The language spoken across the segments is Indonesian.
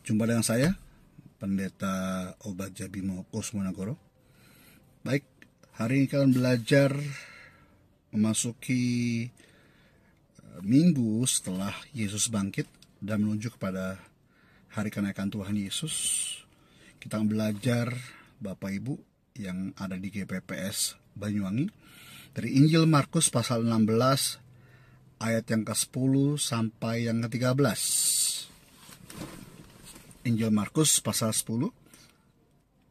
Jumpa dengan saya, Pendeta Obadja Bimo Kusmonagoro. Baik, hari ini kalian belajar memasuki minggu setelah Yesus bangkit dan menuju kepada hari kenaikan Tuhan Yesus. Kita akan belajar Bapak Ibu yang ada di GPPS Banyuwangi dari Injil Markus pasal 16 ayat yang ke-10 sampai yang ke-13. Injil Markus pasal 10.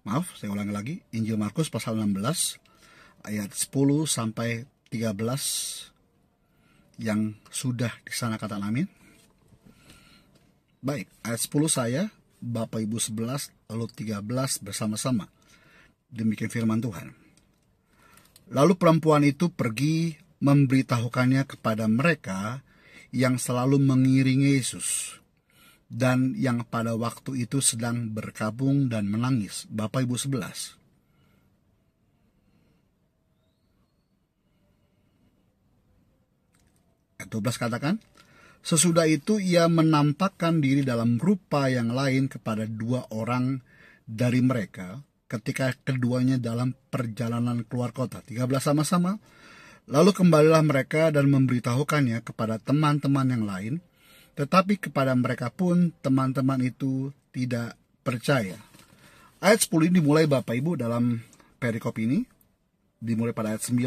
Maaf, saya ulangi lagi. Injil Markus pasal 16 ayat 10 sampai 13 yang sudah di sana, kata amin. Baik, ayat 10 saya, Bapak Ibu 11, lalu 13 bersama-sama. Demikian firman Tuhan. Lalu perempuan itu pergi memberitahukannya kepada mereka yang selalu mengiringi Yesus dan yang pada waktu itu sedang berkabung dan menangis. Bapak Ibu 11. Ayat 12 katakan, sesudah itu ia menampakkan diri dalam rupa yang lain kepada dua orang dari mereka ketika keduanya dalam perjalanan keluar kota. 13 sama-sama. Lalu kembalilah mereka dan memberitahukannya kepada teman-teman yang lain, tetapi kepada mereka pun teman-teman itu tidak percaya. Ayat 10 ini dimulai Bapak Ibu dalam perikop ini. Dimulai pada ayat 9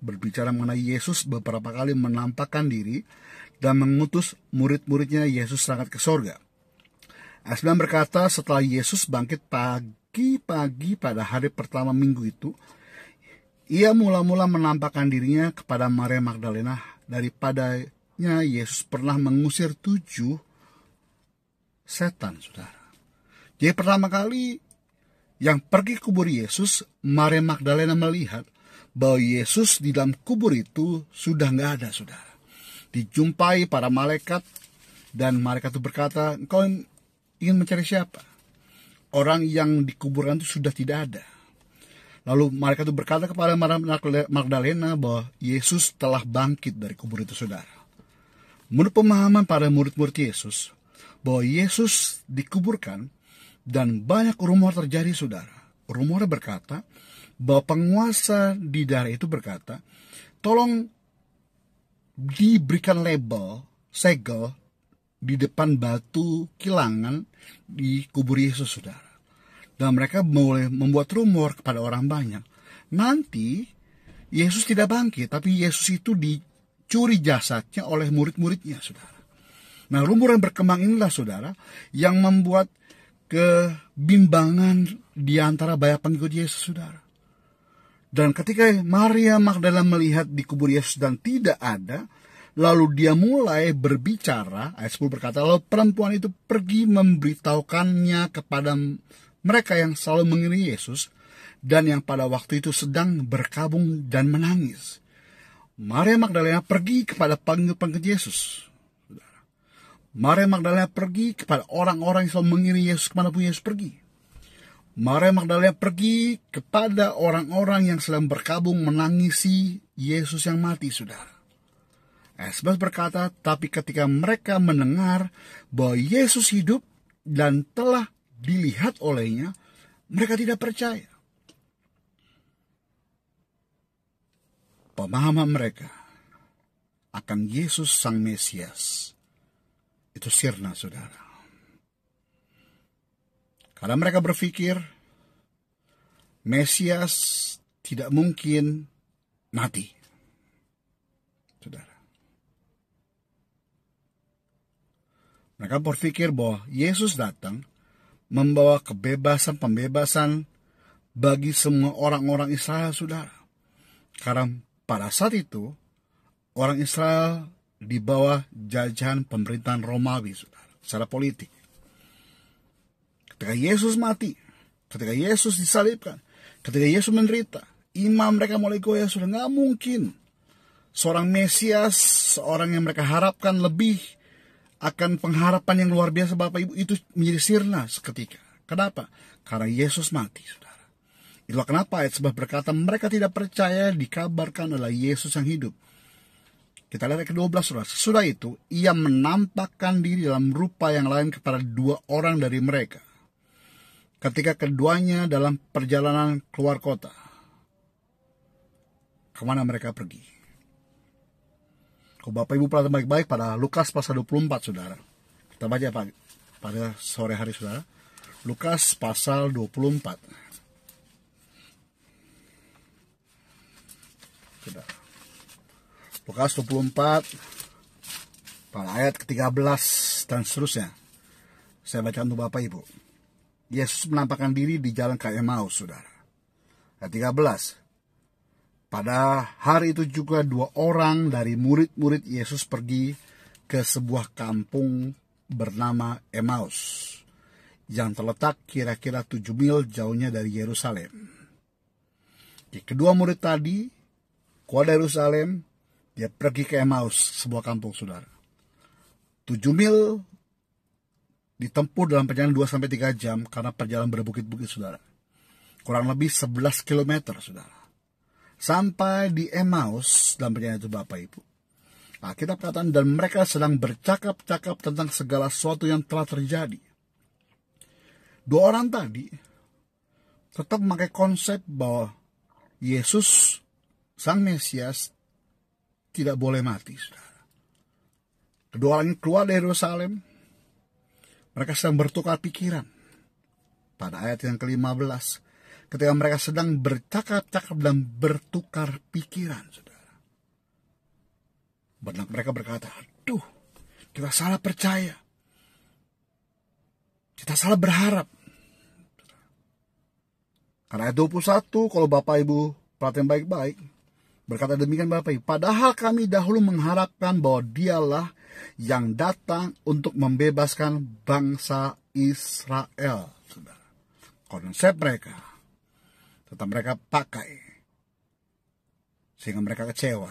berbicara mengenai Yesus beberapa kali menampakkan diri dan mengutus murid-muridnya Yesus berangkat ke sorga. Ayat 9 berkata, setelah Yesus bangkit pagi-pagi pada hari pertama minggu itu, ia mula-mula menampakkan dirinya kepada Maria Magdalena. Daripadanya Yesus pernah mengusir 7 setan, saudara. Jadi pertama kali yang pergi ke kubur Yesus, Maria Magdalena melihat bahwa Yesus di dalam kubur itu sudah nggak ada, saudara. Dijumpai para malaikat, dan malaikat itu berkata, engkau ingin mencari siapa? Orang yang dikuburkan itu sudah tidak ada. Lalu malaikat itu berkata kepada Maria Magdalena bahwa Yesus telah bangkit dari kubur itu, saudara. Menurut pemahaman para murid-murid Yesus, bahwa Yesus dikuburkan, dan banyak rumor terjadi, saudara. Rumornya berkata bahwa penguasa di daerah itu berkata, tolong diberikan label, segel, di depan batu kilangan di kubur Yesus, saudara. Dan mereka mulai membuat rumor kepada orang banyak. Nanti Yesus tidak bangkit, tapi Yesus itu dicuri jasadnya oleh murid-muridnya, saudara. Nah, rumor yang berkembang inilah, saudara, yang membuat kebimbangan di antara banyak pengikut Yesus, saudara. Dan ketika Maria Magdalena melihat di kubur Yesus dan tidak ada, lalu dia mulai berbicara. Ayat 10 berkata, lalu perempuan itu pergi memberitahukannya kepada mereka yang selalu mengiringi Yesus dan yang pada waktu itu sedang berkabung dan menangis. Maria Magdalena pergi kepada pengikut Yesus. Maria Magdalena pergi kepada orang-orang yang selalu mengiringi Yesus kemanapun Yesus pergi. Maria Magdalena pergi kepada orang-orang yang sedang berkabung menangisi Yesus yang mati, saudara. Ayat 11 berkata, tapi ketika mereka mendengar bahwa Yesus hidup dan telah dilihat olehnya, mereka tidak percaya. Pemahaman mereka akan Yesus Sang Mesias itu sirna, saudara. Karena mereka berpikir Mesias tidak mungkin mati, saudara. Mereka berpikir bahwa Yesus datang membawa pembebasan bagi semua orang-orang Israel, saudara. Karena pada saat itu, orang Israel di bawah jajahan pemerintahan Romawi, saudara, secara politik. Ketika Yesus mati, ketika Yesus disalibkan, ketika Yesus menderita, iman mereka mulai goyah, sudah nggak mungkin. Seorang Mesias, seorang yang mereka harapkan lebih akan pengharapan yang luar biasa, Bapak Ibu, itu menjadi sirna seketika. Kenapa? Karena Yesus mati, saudara. Itulah kenapa ayat 11 berkata mereka tidak percaya dikabarkan adalah Yesus yang hidup. Kita lihat ayat ke-12, saudara. Sesudah itu, ia menampakkan diri dalam rupa yang lain kepada 2 orang dari mereka, ketika keduanya dalam perjalanan keluar kota. Kemana mereka pergi? Kalau Bapak Ibu perhatikan baik-baik pada Lukas pasal 24, saudara. Kita baca pada sore hari, saudara. Lukas pasal 24. Saudara. Lukas 24 pada ayat ke-13 dan seterusnya. Saya baca untuk Bapak Ibu. Yesus menampakkan diri di jalan ke Emmaus, saudara. Ayat 13. Pada hari itu juga 2 orang dari murid-murid Yesus pergi ke sebuah kampung bernama Emmaus, yang terletak kira-kira 7 mil jauhnya dari Yerusalem. Kedua murid tadi keluar dari Yerusalem, dia pergi ke Emmaus, sebuah kampung, saudara. 7 mil ditempuh dalam perjalanan 2-3 jam karena perjalanan berbukit-bukit, saudara. Kurang lebih 11 km, saudara. Sampai di Emmaus dalam perjalanan itu, Bapak Ibu. Nah, kita perhatikan, dan mereka sedang bercakap-cakap tentang segala sesuatu yang telah terjadi. 2 orang tadi tetap memakai konsep bahwa Yesus, Sang Mesias, tidak boleh mati, saudara. Kedua orang ini keluar dari Yerusalem. Mereka sedang bertukar pikiran. Pada ayat yang ke-15, ketika mereka sedang bercakap-cakap dan bertukar pikiran, saudara, benak mereka berkata, aduh, kita salah percaya, kita salah berharap. Karena ayat 21, kalau Bapak Ibu perhatian baik-baik, berkata demikian, Bapak Ibu, padahal kami dahulu mengharapkan bahwa dialah yang datang untuk membebaskan bangsa Israel, saudara. Konsep mereka tetap mereka pakai, sehingga mereka kecewa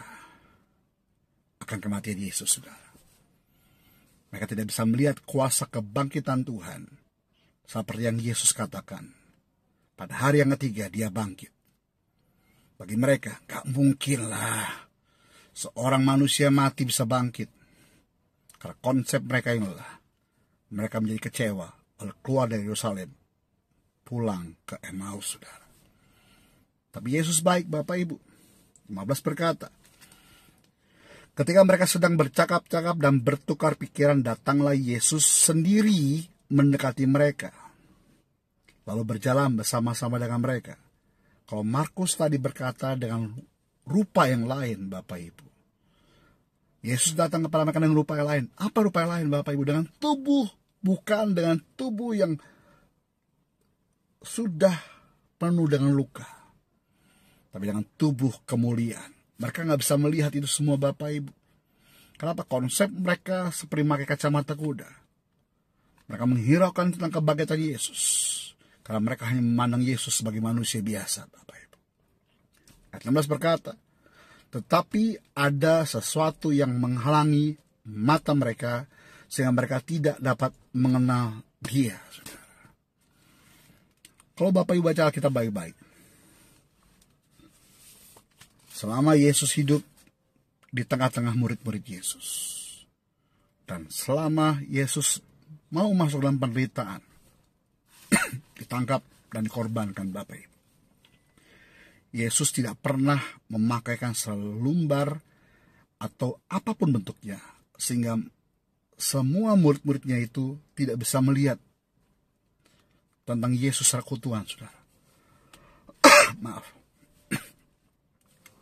akan kematian Yesus, saudara. Mereka tidak bisa melihat kuasa kebangkitan Tuhan, seperti yang Yesus katakan, pada hari yang ketiga dia bangkit. Bagi mereka, gak mungkin lah seorang manusia mati bisa bangkit. Karena konsep mereka inilah, mereka menjadi kecewa, lalu keluar dari Yerusalem, pulang ke Emmaus, saudara. Tapi Yesus baik, Bapak Ibu. 15 berkata, ketika mereka sedang bercakap-cakap dan bertukar pikiran, datanglah Yesus sendiri mendekati mereka, lalu berjalan bersama-sama dengan mereka. Kalau Markus tadi berkata dengan rupa yang lain, Bapak Ibu. Yesus datang kepada mereka dengan rupa yang lain. Apa rupa yang lain, Bapak Ibu? Dengan tubuh, bukan dengan tubuh yang sudah penuh dengan luka, tapi dengan tubuh kemuliaan. Mereka gak bisa melihat itu semua, Bapak Ibu. Kenapa? Konsep mereka seperti memakai kacamata kuda. Mereka menghiraukan tentang kebangkitan Yesus, karena mereka hanya memandang Yesus sebagai manusia biasa, Bapak Ibu. Ayat 16 berkata, tetapi ada sesuatu yang menghalangi mata mereka, sehingga mereka tidak dapat mengenal dia, saudara. Kalau Bapak Ibu baca Alkitab baik-baik, selama Yesus hidup di tengah-tengah murid-murid Yesus, dan selama Yesus mau masuk dalam penderitaan, ditangkap dan dikorbankan, Bapak Ibu, Yesus tidak pernah memakaikan selumbar atau apapun bentuknya, sehingga semua murid-muridnya itu tidak bisa melihat tentang Yesus secara keutuhan, saudara. Maaf.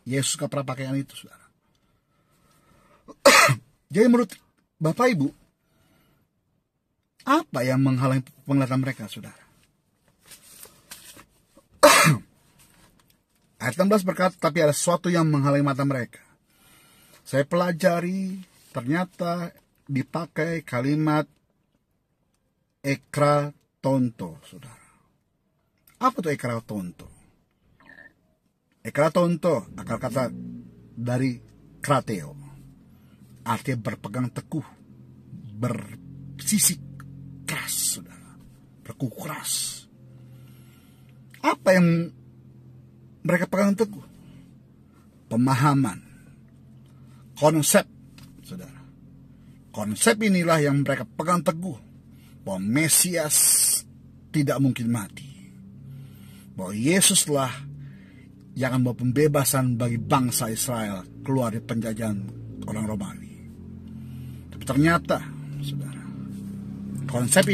Yesus gak pernah pakaian itu, saudara. Jadi menurut Bapak Ibu, apa yang menghalangi penglihatan mereka, saudara? Ayat 16 berkata, tapi ada sesuatu yang menghalangi mata mereka. Saya pelajari, ternyata dipakai kalimat ekratonto, saudara. Apa itu ekratonto? Ekratonto, akar kata dari krateo, artinya berpegang teguh, bersisik keras, saudara. Berkuku keras. Apa yang mereka pegang teguh? Pemahaman, konsep, saudara. Konsep inilah yang mereka pegang teguh, bahwa Mesias tidak mungkin mati, bahwa Yesuslah yang akan membawa pembebasan bagi bangsa Israel keluar dari penjajahan orang Romawi. Tapi ternyata, saudara, konsep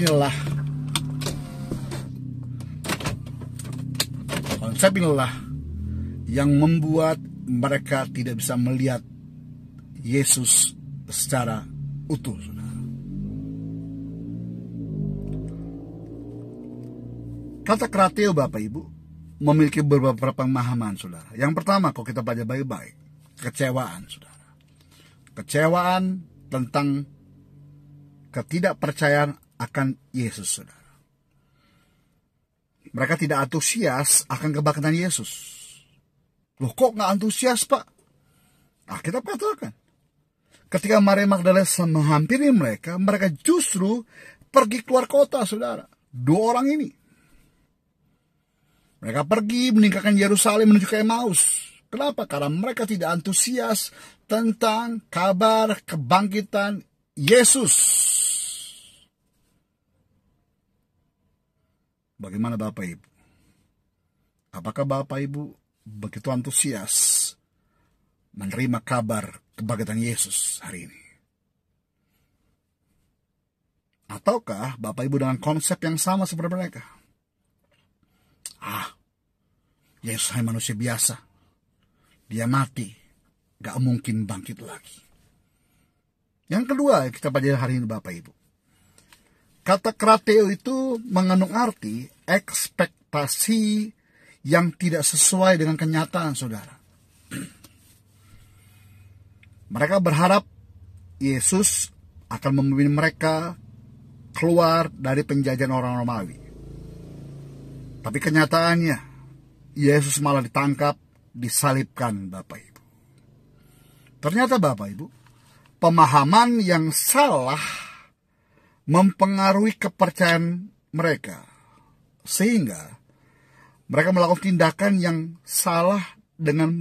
inilah yang membuat mereka tidak bisa melihat Yesus secara utuh, saudara. Kata krateo, Bapak Ibu, memiliki beberapa pemahaman, saudara. Yang pertama, kalau kita baca baik-baik, kecewaan, saudara. Kecewaan tentang ketidakpercayaan akan Yesus, saudara. Mereka tidak antusias akan kebangkitan Yesus. Loh, kok nggak antusias, Pak? Kita katakan, ketika Maria Magdalena menghampiri mereka justru pergi keluar kota, saudara. Dua orang ini. Mereka pergi meninggalkan Yerusalem menuju ke Emmaus. Kenapa? Karena mereka tidak antusias tentang kabar kebangkitan Yesus. Bagaimana Bapak Ibu? Apakah Bapak Ibu begitu antusias menerima kabar kebangkitan Yesus hari ini? Ataukah Bapak Ibu dengan konsep yang sama seperti mereka? Yesus hanya manusia biasa. Dia mati, gak mungkin bangkit lagi. Yang kedua yang kita pelajari hari ini, Bapak Ibu, kata krateo itu mengandung arti ekspektasi yang tidak sesuai dengan kenyataan, saudara. Mereka berharap Yesus akan memimpin mereka keluar dari penjajahan orang Romawi. Tapi kenyataannya, Yesus malah ditangkap, disalibkan, Bapak Ibu. Ternyata Bapak Ibu, pemahaman yang salah mempengaruhi kepercayaan mereka, sehingga mereka melakukan tindakan yang salah dengan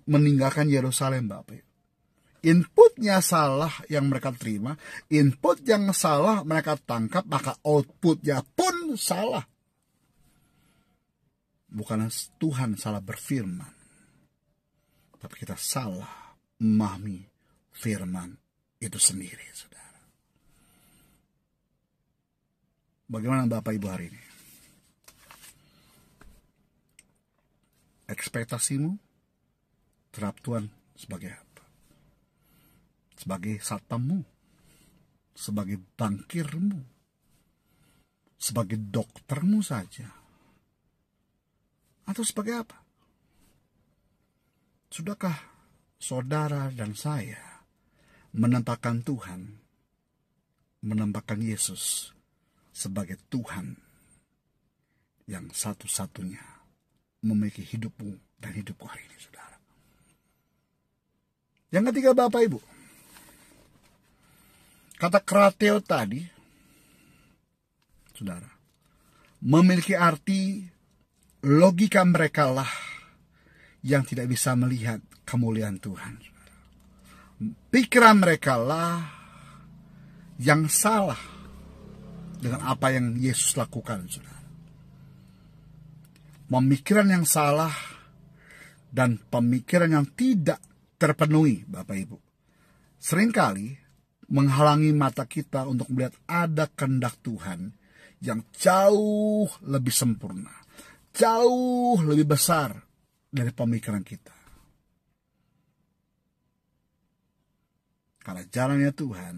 meninggalkan Yerusalem, Bapak Ibu. Inputnya salah yang mereka terima, input yang salah mereka tangkap, maka outputnya pun salah. Bukan Tuhan salah berfirman, tapi kita salah memahami firman itu sendiri, saudara. Bagaimana Bapak Ibu hari ini? Ekspektasimu terhadap Tuhan sebagai apa? Sebagai satpammu, sebagai bankirmu, sebagai doktermu saja, atau sebagai apa? Sudahkah saudara dan saya menempatkan Tuhan, menempatkan Yesus sebagai Tuhan yang satu-satunya memiliki hidupmu dan hidupku hari ini, saudara? Yang ketiga, Bapak Ibu, kata krateo tadi, saudara, memiliki arti logika mereka lah yang tidak bisa melihat kemuliaan Tuhan. Pikiran mereka lah yang salah dengan apa yang Yesus lakukan, saudara. Pemikiran yang salah dan pemikiran yang tidak terpenuhi, Bapak Ibu, seringkali menghalangi mata kita untuk melihat ada kehendak Tuhan yang jauh lebih sempurna, jauh lebih besar dari pemikiran kita. Karena jalannya Tuhan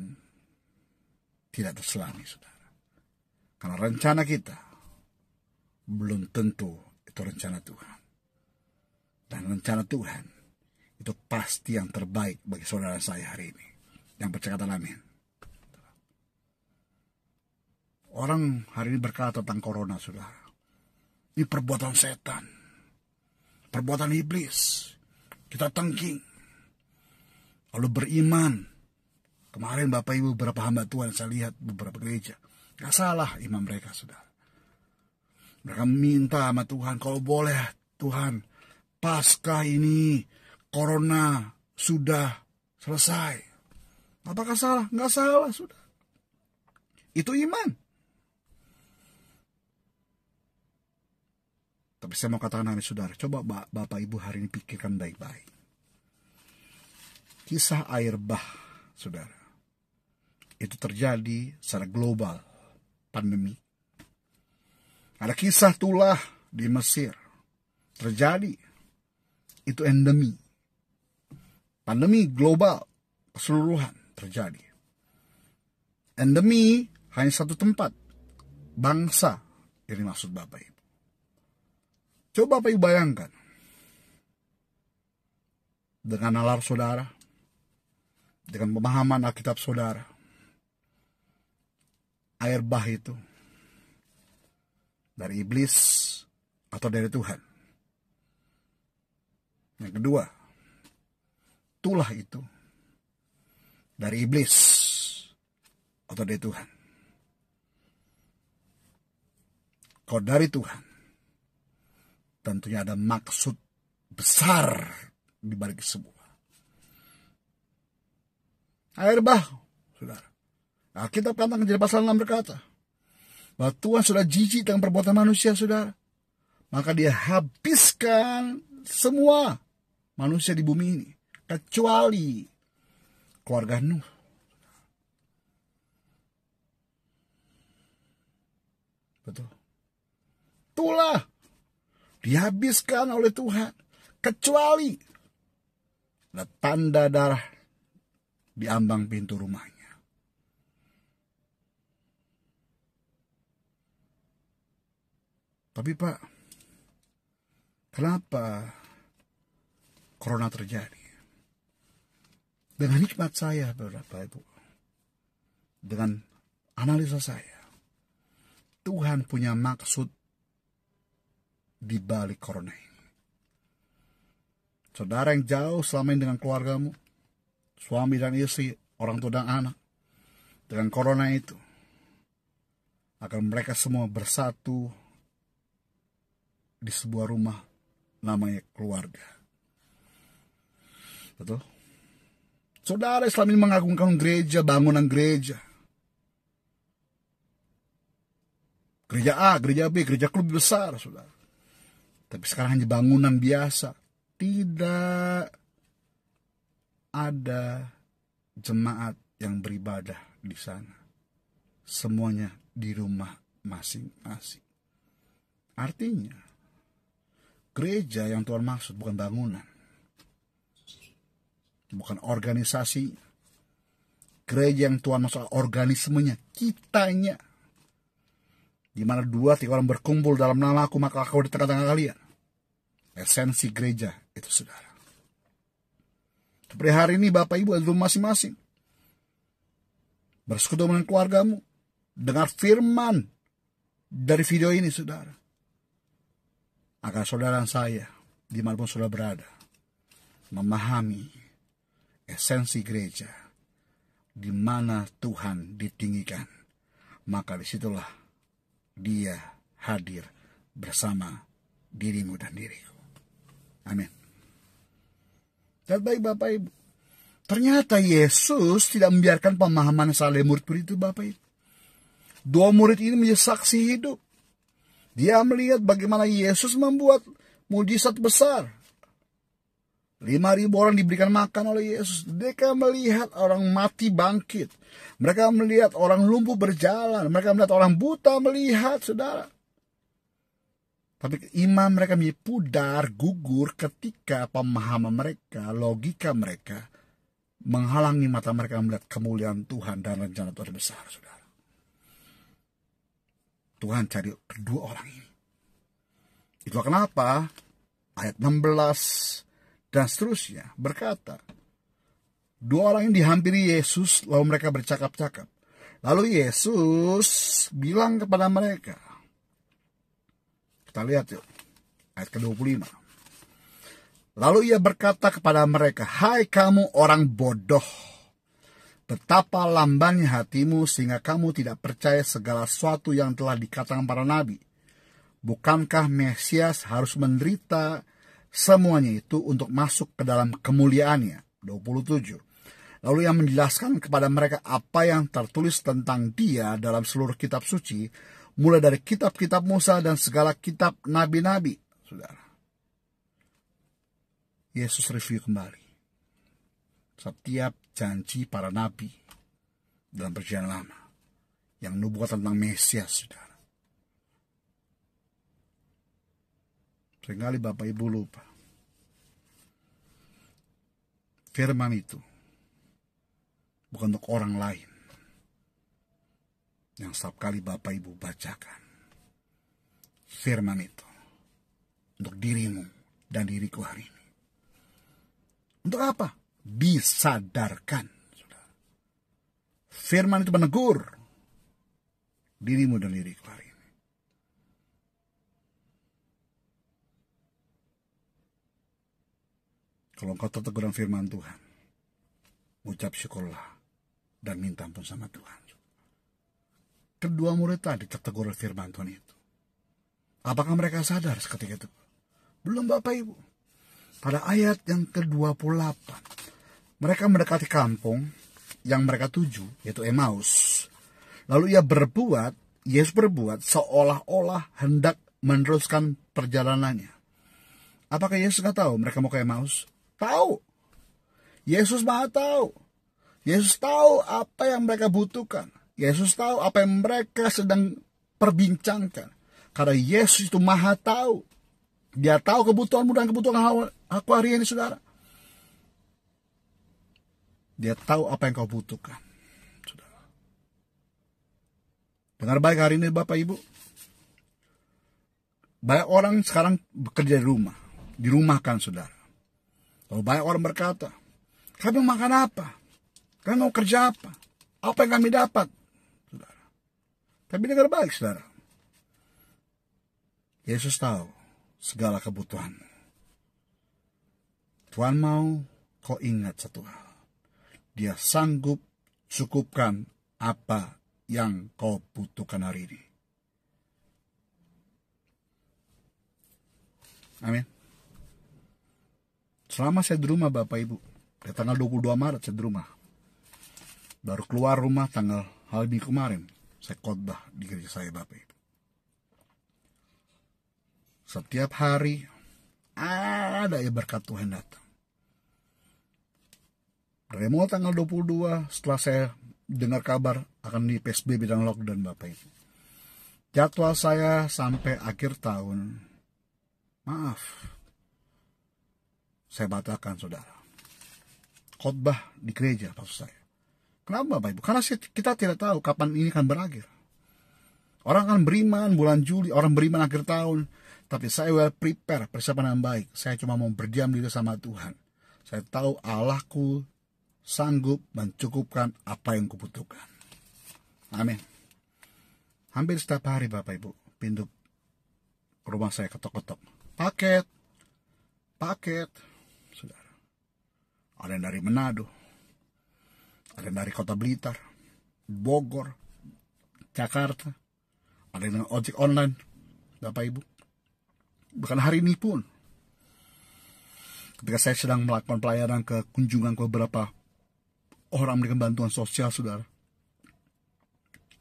tidak terselangi, saudara. Karena rencana kita belum tentu itu rencana Tuhan. Dan rencana Tuhan itu pasti yang terbaik bagi saudara saya hari ini. Yang berkata amin. Orang hari ini berkata tentang corona, saudara. Ini perbuatan setan, perbuatan iblis. Kita tengking, lalu beriman. Kemarin Bapak Ibu beberapa hamba Tuhan saya lihat beberapa gereja, gak salah iman mereka, saudara. Mereka minta sama Tuhan, kalau boleh Tuhan, Paskah ini corona sudah Selesai. Apakah salah? Nggak salah, sudah. Itu iman. Tapi saya mau katakan hari saudara, coba Bapak Ibu hari ini pikirkan baik-baik. Kisah air bah, saudara, itu terjadi secara global, pandemi. Ada kisah tulah di Mesir, terjadi, itu endemi. Pandemi global, keseluruhan terjadi. Endemi hanya satu tempat, bangsa yang dimaksud Bapak Ibu. Coba Bapak Ibu bayangkan, dengan nalar saudara, dengan pemahaman Alkitab saudara, air bah itu dari iblis atau dari Tuhan. Yang kedua, tulah itu dari iblis atau dari Tuhan. Kalau dari Tuhan, tentunya ada maksud besar di balik semua. Air bah, saudara. Alkitab katakan di pasal 6 berkata, bahwa Tuhan sudah jijik dengan perbuatan manusia, saudara. Maka dia habiskan semua manusia di bumi ini, kecuali keluarga Nuh. Betul. Itulah dihabiskan oleh Tuhan, kecuali ada tanda darah di ambang pintu rumahnya. Tapi Pak, kenapa corona terjadi? Dengan hikmat saya, Bapak Ibu, dengan analisa saya, Tuhan punya maksud di balik corona ini. Saudara yang jauh selama ini dengan keluargamu, suami dan istri, orang tua dan anak, dengan corona itu, akan mereka semua bersatu di sebuah rumah namanya keluarga. Betul? Saudara selama ini mengagungkan gereja, bangunan gereja. Gereja A, gereja B, gereja klub besar, saudara. Tapi sekarang hanya bangunan biasa. Tidak ada jemaat yang beribadah di sana. Semuanya di rumah masing-masing. Artinya, gereja yang Tuhan maksud bukan bangunan. Bukan organisasi. Gereja yang Tuhan maksud organismenya, kitanya. Di mana 2-3 orang berkumpul dalam nama aku, maka aku di tengah-tengah kalian. Esensi gereja itu, saudara. Seperti hari ini Bapak Ibu ada di rumah masing-masing. Bersekutu dengan keluargamu. Dengar firman dari video ini, saudara. Agar saudara dan saya, dimanapun saudara berada, memahami esensi gereja, di mana Tuhan ditinggikan. Maka disitulah Dia hadir bersama dirimu dan diriku. Amin. Dan baik Bapak Ibu, ternyata Yesus tidak membiarkan pemahaman salah murid-murid itu, Bapak Ibu. 2 murid ini menjadi saksi hidup. Dia melihat bagaimana Yesus membuat mujizat besar. 5.000 orang diberikan makan oleh Yesus. Mereka melihat orang mati bangkit. Mereka melihat orang lumpuh berjalan. Mereka melihat orang buta melihat, saudara. Tapi iman mereka menjadi pudar, gugur ketika pemahaman mereka, logika mereka menghalangi mata mereka melihat kemuliaan Tuhan dan rencana Tuhan besar, saudara. Tuhan cari kedua orang ini. Itulah kenapa ayat 16 dan seterusnya berkata, 2 orang ini dihampiri Yesus, lalu mereka bercakap-cakap. Lalu Yesus bilang kepada mereka, kita lihat yuk, ayat ke-25. Lalu ia berkata kepada mereka, hai kamu orang bodoh, betapa lambannya hatimu sehingga kamu tidak percaya segala sesuatu yang telah dikatakan para nabi. Bukankah Mesias harus menderita semuanya itu untuk masuk ke dalam kemuliaannya? 27. Lalu ia menjelaskan kepada mereka apa yang tertulis tentang dia dalam seluruh kitab suci, mulai dari kitab-kitab Musa dan segala kitab nabi-nabi. Saudara, Yesus review kembali setiap janji para nabi dalam perjanjian lama yang nubuat tentang Mesias, saudara. Seringkali Bapak Ibu lupa. Firman itu bukan untuk orang lain. Yang setiap kali Bapak Ibu bacakan. Firman itu untuk dirimu dan diriku hari ini. Untuk apa? Disadarkan. Firman itu menegur dirimu dan diriku hari ini. Kalau engkau tertegur dengan firman Tuhan, ucap syukurlah dan minta ampun sama Tuhan. Kedua murid tadi tertegur firman Tuhan itu. Apakah mereka sadar seketika itu? Belum Bapak Ibu. Pada ayat yang ke-28, mereka mendekati kampung yang mereka tuju, yaitu Emmaus. Lalu Yesus berbuat seolah-olah hendak meneruskan perjalanannya. Apakah Yesus nggak tahu mereka mau ke Emmaus? Tahu. Yesus Maha tahu. Yesus tahu apa yang mereka butuhkan. Yesus tahu apa yang mereka sedang perbincangkan. Karena Yesus itu Maha tahu. Dia tahu kebutuhanmu dan kebutuhan aku hari ini, saudara. Dia tahu apa yang kau butuhkan, saudara. Dengar baik hari ini Bapak Ibu. Banyak orang sekarang bekerja di rumah. Dirumahkan, saudara. Lalu banyak orang berkata, kami makan apa? Kami mau kerja apa? Apa yang kami dapat? Saudara. Tapi dengar baik, saudara. Yesus tahu segala kebutuhanmu. Tuhan mau kau ingat satu hal. Dia sanggup cukupkan apa yang kau butuhkan hari ini. Amin. Selama saya di rumah Bapak Ibu, dari tanggal 22 Maret saya di rumah. Baru keluar rumah tanggal hari Minggu kemarin, saya khotbah di gereja saya Bapak Ibu. Setiap hari ada ya berkat Tuhan datang. Dari mulai tanggal 22 setelah saya dengar kabar akan di PSBB dan lockdown Bapak Ibu. Jadwal saya sampai akhir tahun, maaf, saya batalkan saudara. Khotbah di gereja maksud saya. Kenapa Bapak Ibu? Karena kita tidak tahu kapan ini akan berakhir. Orang akan beriman bulan Juli, orang beriman akhir tahun. Tapi saya well prepare, persiapan yang baik. Saya cuma mau berdiam diri sama Tuhan. Saya tahu Allahku sanggup mencukupkan apa yang kubutuhkan. Amin. Hampir setiap hari Bapak Ibu, pintu rumah saya ketok-ketok. Paket. Saudara. Ada yang dari Manado. Ada yang dari Kota Blitar. Bogor. Jakarta. Ada yang dengan ojek online. Bapak Ibu. Bukan hari ini pun. Ketika saya sedang melakukan pelayanan ke kunjungan ke beberapa orang memberikan bantuan sosial, saudara.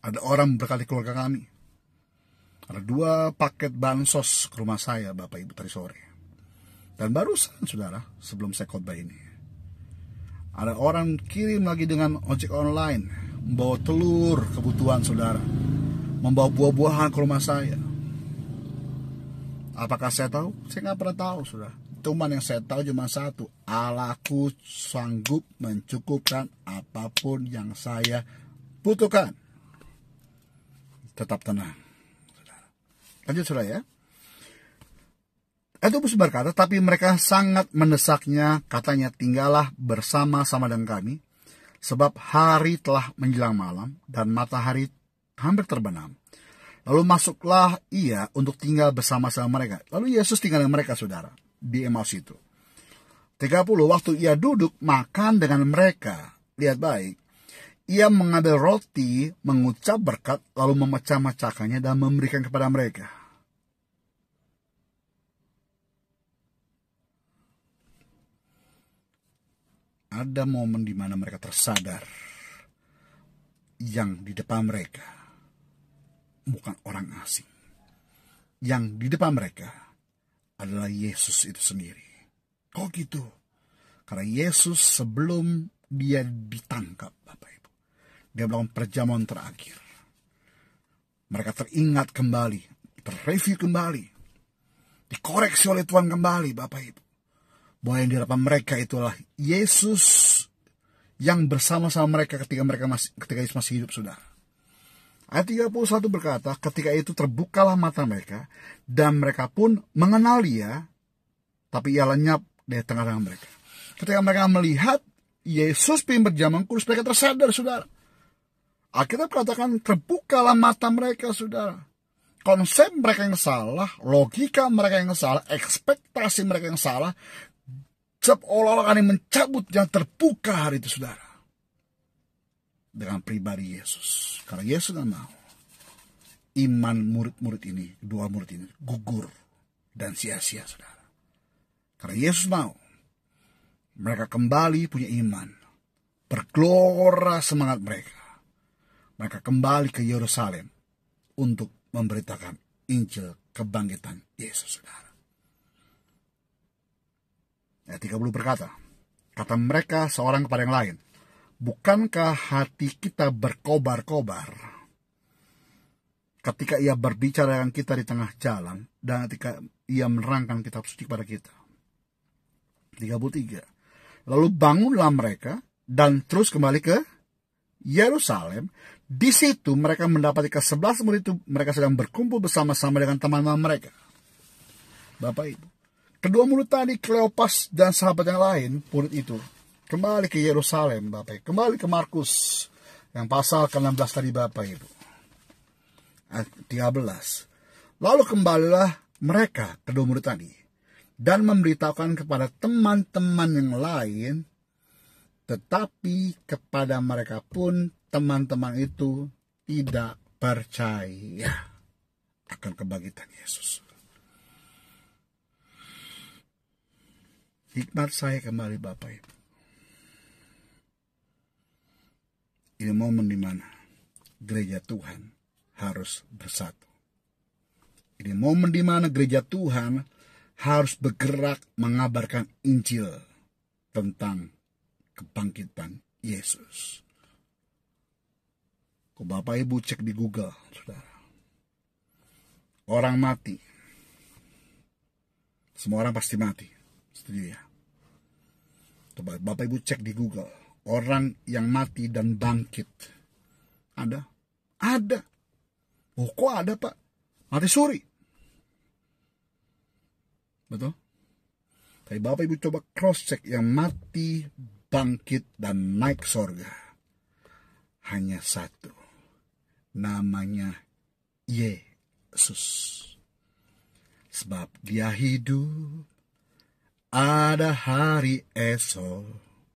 Ada orang berkali keluarga kami. Ada 2 paket bansos ke rumah saya, Bapak Ibu, tadi sore. Dan barusan, saudara, sebelum saya khotbah ini, ada orang kirim lagi dengan ojek online, membawa telur kebutuhan, saudara. Membawa buah-buahan ke rumah saya. Apakah saya tahu? Saya nggak pernah tahu, saudara. Cuman yang saya tahu cuma satu. Allahku sanggup mencukupkan apapun yang saya butuhkan. Tetap tenang, saudara. Lanjut, saudara ya. Itu Yesus berkata, tapi mereka sangat mendesaknya, katanya, tinggallah bersama-sama dengan kami, sebab hari telah menjelang malam, dan matahari hampir terbenam. Lalu masuklah ia untuk tinggal bersama-sama mereka. Lalu Yesus tinggal dengan mereka, saudara, di Emmaus itu. 30, waktu ia duduk makan dengan mereka, lihat baik, ia mengambil roti, mengucap berkat, lalu memecah-mecahkannya dan memberikan kepada mereka. ada momen di mana mereka tersadar yang di depan mereka bukan orang asing. Yang di depan mereka adalah Yesus itu sendiri. Kok gitu? Karena Yesus sebelum dia ditangkap, Bapak Ibu, dia melakukan perjamuan terakhir. Mereka teringat kembali, terreview kembali, dikoreksi oleh Tuhan kembali, Bapak Ibu, bahwa yang di hadapan mereka itulah Yesus yang bersama-sama mereka ketika Yesus masih hidup, saudara. Ayat 31 berkata, ketika itu terbukalah mata mereka, dan mereka pun mengenal dia, tapi ia lenyap dari tengah-tengah mereka. Ketika mereka melihat Yesus pimpin perjamuan kudus, mereka tersadar, saudara. Alkitab katakan terbukalah mata mereka, saudara. Konsep mereka yang salah, logika mereka yang salah, ekspektasi mereka yang salah, seolah-olah akan mencabut yang terbuka hari itu, saudara. Dengan pribadi Yesus. Karena Yesus tidak mau iman murid-murid ini, dua murid ini, gugur dan sia-sia, saudara. Karena Yesus mau mereka kembali punya iman, bergelora semangat mereka. Mereka kembali ke Yerusalem untuk memberitakan Injil kebangkitan Yesus, saudara. Ayat 30 berkata, kata mereka seorang kepada yang lain, bukankah hati kita berkobar-kobar ketika ia berbicara dengan kita di tengah jalan dan ketika ia menerangkan kitab suci kepada kita? 33. Lalu bangunlah mereka dan terus kembali ke Yerusalem. Di situ mereka mendapati ke-11 murid itu mereka sedang berkumpul bersama-sama dengan teman-teman mereka. Bapak Ibu, kedua murid tadi, Kleopas dan sahabat yang lain, murid itu kembali ke Yerusalem, Bapak Ibu. Kembali ke Markus yang pasal ke-16 tadi, Bapak Ibu. Ayat 13. Lalu kembalilah mereka, kedua murid tadi, dan memberitahukan kepada teman-teman yang lain, tetapi kepada mereka pun teman-teman itu tidak percaya akan kebangkitan Yesus. Hikmat saya kembali, Bapak Ibu. Ini momen di mana gereja Tuhan harus bersatu. Ini momen di mana gereja Tuhan harus bergerak mengabarkan Injil tentang kebangkitan Yesus. Kok Bapak Ibu cek di Google, saudara. Orang mati. Semua orang pasti mati. Setuju ya? Coba Bapak Ibu cek di Google. Orang yang mati dan bangkit. Ada? Ada. Oh, kok ada, Pak? Mati suri. Betul? Tapi Bapak Ibu coba cross check yang mati, bangkit, dan naik surga. Hanya satu. Namanya Yesus. Sebab dia hidup, ada hari esok.